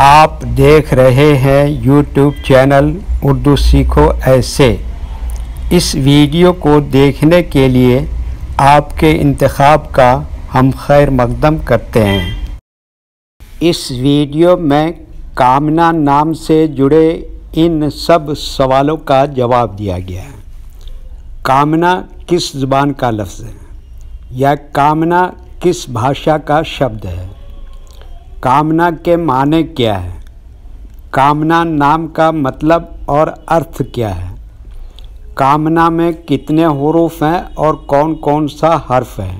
آپ دیکھ رہے ہیں یوٹیوب چینل اردو سیکھو ایسے۔ اس ویڈیو کو دیکھنے کے لیے آپ کے انتخاب کا ہم خیر مقدم کرتے ہیں۔ اس ویڈیو میں کامنا نام سے جڑے ان سب سوالوں کا جواب دیا گیا ہے۔ کامنا کس زبان کا لفظ ہے یا کامنا کس بھاشا کا شبد ہے؟ کامنا کے معنی کیا ہے؟ کامنا نام کا مطلب اور ارتھ کیا ہے؟ کامنا میں کتنے حروف ہیں اور کون کون سا حرف ہے؟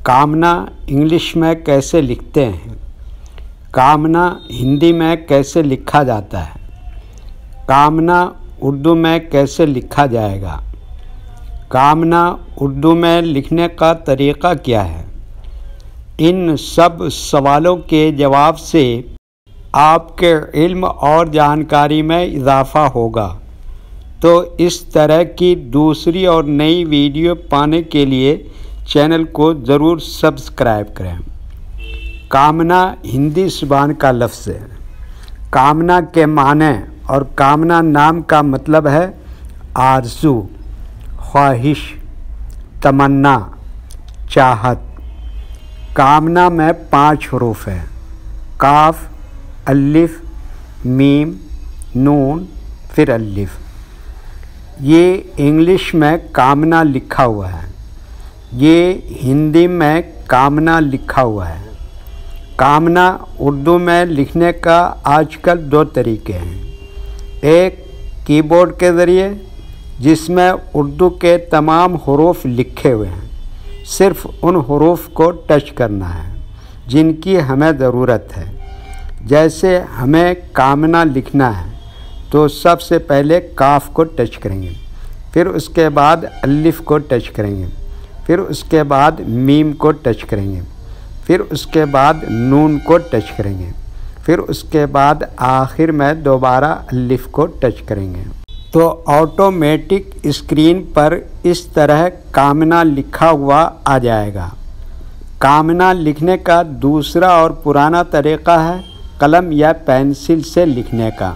کامنا انگلش میں کیسے لکھتے ہیں؟ کامنا ہندی میں کیسے لکھا جاتا ہے؟ کامنا اردو میں کیسے لکھا جائے گا؟ کامنا اردو میں لکھنے کا طریقہ کیا ہے؟ ان سب سوالوں کے جواب سے آپ کے علم اور جانکاری میں اضافہ ہوگا۔ تو اس طرح کی دوسری اور نئی ویڈیو پانے کے لیے چینل کو ضرور سبسکرائب کریں۔ کامنا ہندی زبان کا لفظ ہے۔ کامنا کے معنی اور کامنا نام کا مطلب ہے آرزو، خواہش، تمنا، چاہت۔ کامنا میں 5 حروف ہیں: کاف، الف، میم، نون، پھر الف۔ یہ انگلش میں کامنا لکھا ہوا ہے، یہ ہندی میں کامنا لکھا ہوا ہے۔ کامنا اردو میں لکھنے کا آج کل 2 طریقے ہیں۔ ایک کی بورڈ کے ذریعے، جس میں اردو کے تمام حروف لکھے ہوئے ہیں، صرف ان حروف کو ٹچ کرنا ہے جن کی ہمیں ضرورت ہے۔ جیسے ہمیں کامنا لکھنا ہے تو سب سے پہلے کاف کو ٹچ کریں گے، پھر اس کے بعد الف کو ٹچ کریں گے، پھر اس کے بعد میم کو ٹچ کریں گے، پھر اس کے بعد نون کو ٹچ کریں گے، پھر اس کے بعد آخر میں دوبارہ الف کو ٹچ کریں گے۔ تو آٹومیٹک اسکرین پر اس طرح کامنا لکھا ہوا آ جائے گا۔ کامنا لکھنے کا دوسرا اور پرانا طریقہ ہے قلم یا پینسل سے لکھنے کا۔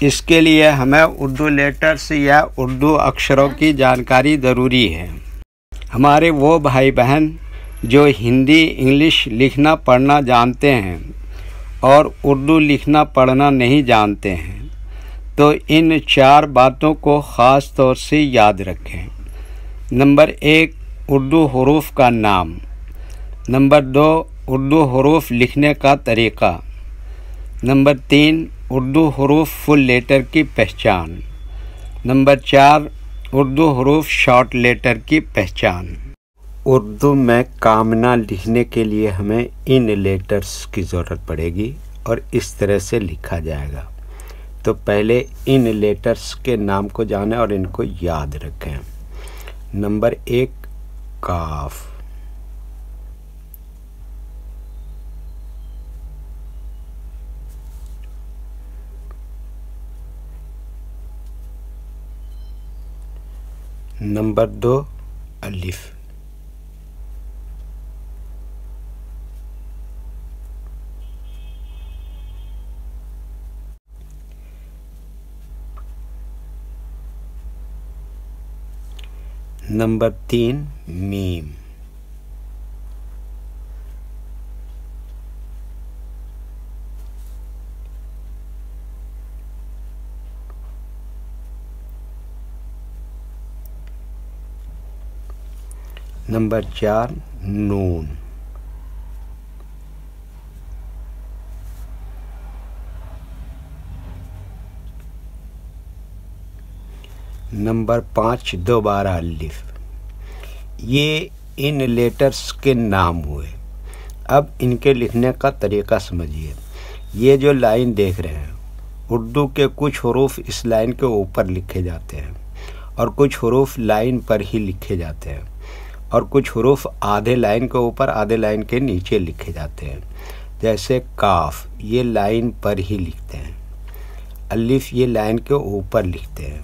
اس کے لیے ہمیں اردو لیٹرز یا اردو اکشروں کی جانکاری ضروری ہے۔ ہمارے وہ بھائی بہن جو ہندی انگلش لکھنا پڑھنا جانتے ہیں اور اردو لکھنا پڑھنا نہیں جانتے ہیں تو ان 4 باتوں کو خاص طور سے یاد رکھیں۔ نمبر 1، اردو حروف کا نام۔ نمبر 2، اردو حروف لکھنے کا طریقہ۔ نمبر 3، اردو حروف فل لیٹر کی پہچان۔ نمبر 4، اردو حروف شارٹ لیٹر کی پہچان۔ اردو میں کامنا لکھنے کے لیے ہمیں ان لیٹرز کی ضرورت پڑے گی اور اس طرح سے لکھا جائے گا۔ تو پہلے ان لیٹرز کے نام کو جانیں اور ان کو یاد رکھیں۔ نمبر 1، کاف۔ نمبر 2، الف۔ نمبر 3، میم۔ نمبر 4، نون۔ نمبر 5، دوبارہ الف۔ یہ ان لیٹرز کے نام ہوئے۔ اب ان کے لکھنے کا طریقہ سمجھیے۔ یہ جو لائن دیکھ رہے ہیں، اردو کے کچھ حروف اس لائن کے اوپر لکھے جاتے ہیں اور کچھ حروف لائن پر ہی لکھے جاتے ہیں اور کچھ حروف آدھے لائن کے اوپر آدھے لائن کے نیچے لکھے جاتے ہیں۔ جیسے کاف، یہ لائن پر ہی لکھتے ہیں۔ الف، یہ لائن کے اوپر لکھتے ہیں۔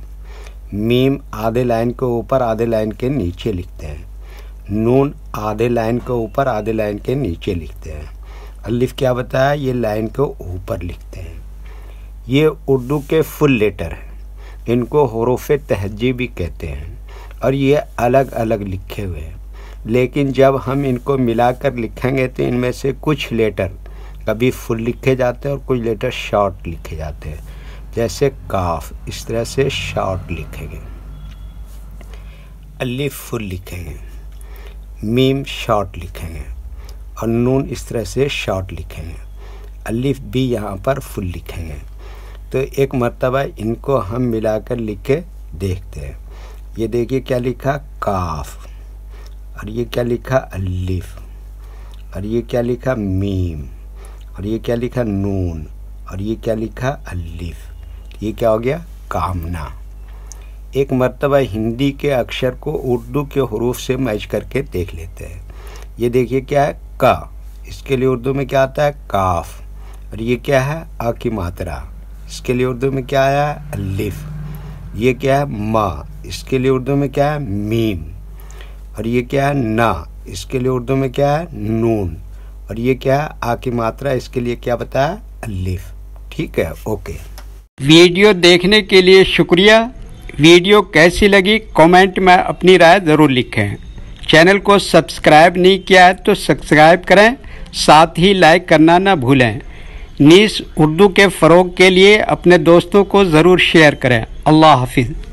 میم، آدھے لائن کے اوپر آدھے لائن کے نیچے لکھتے ہیں۔ نون، آدھے لائن کے اوپر آدھے لائن کے نیچے لکھتے ہیں۔ الف کیا بتایا؟ یہ لائن کو اوپر لکھتے ہیں۔ یہ اردو کے فل لیٹر ہیں، ان کو حروف تہجی بھی کہتے ہیں، اور یہ الگ الگ لکھے ہوئے ہیں، لیکن جب ہم ان کو ملا کر لکھیں گے تو ان میں سے کچھ لیٹر کبھی فل لکھے جاتے ہیں اور کچھ لیٹر شارٹ لکھے جاتے ہیں، جیسے کاف اس طرح سے شارٹ لکھیں گے، الف فل لکھیں گے، میم شارٹ لکھیں گے، اور نون اس طرح سے شارٹ لکھیں گے، الف بھی یہاں پر فل لکھیں گے۔ تو ایک مرتبہ ان کو ہم ملا کر لکھ کے دیکھتے ہیں۔ یہ دیکھیے کیا لکھا؟ کاف، اور یہ کیا لکھا؟ الف، اور یہ کیا لکھا؟ میم، اور یہ کیا لکھا؟ نون، اور یہ کیا لکھا؟ الف۔ یہ کیا ہو گیا؟ کامنا۔ ایک مرتبہ ہندی کے اکشر کو اردو کے حروف سے میچ کر کے دیکھ لیتے ہیں۔ یہ دیکھیے کیا ہے؟ کا، اس کے لیے اردو میں کیا آتا ہے؟ کاف، اور یہ کیا ہے؟ آ کی ماترا، اس کے لیے اردو میں کیا آیا؟ الف۔ یہ کیا ہے؟ ما، اس کے لیے اردو میں کیا ہے؟ میم، اور یہ کیا ہے؟ نا، اس کے لیے اردو میں کیا ہے؟ نون، اور یہ کیا ہے؟ آ کی ماترا، اس کے لیے کیا بتایا؟ الف۔ ٹھیک ہے، اوکے۔ ویڈیو دیکھنے کے لیے شکریہ۔ ویڈیو کیسی لگی کامنٹ میں اپنی رائے ضرور لکھیں۔ چینل کو سبسکرائب نہیں کیا ہے تو سبسکرائب کریں، ساتھ ہی لائک کرنا نہ بھولیں۔ نیز اردو کے فروغ کے لیے اپنے دوستوں کو ضرور شیئر کریں۔ اللہ حافظ۔